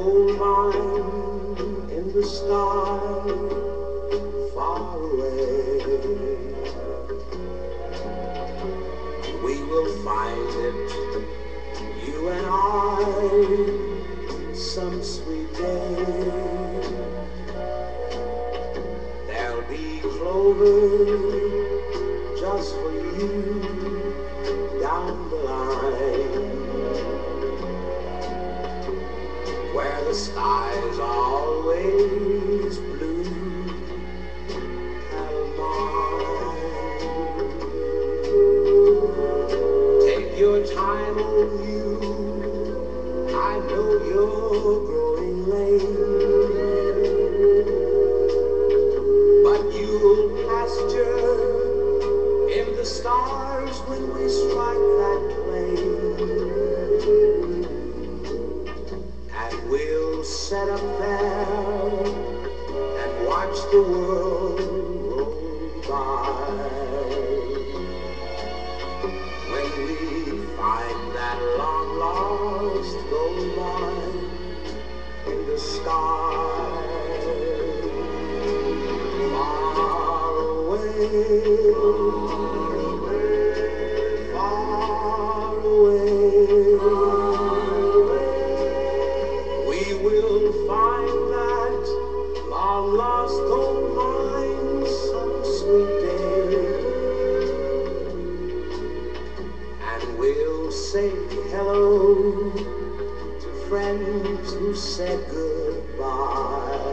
gold mine in the sky far away. We will find it, you and I, some sweet day. There'll be clover just for you down the line, where the skies are always blue and mine. Take your time, oh you, I know you're growing late, but you'll pasture in the stars when we strike that plane. And we'll set up there and watch the world roll by. When we find that long lost gold mine in the sky far away, far away. We will find that long lost gold mine some sweet day, and we'll say hello to friends who said goodbye.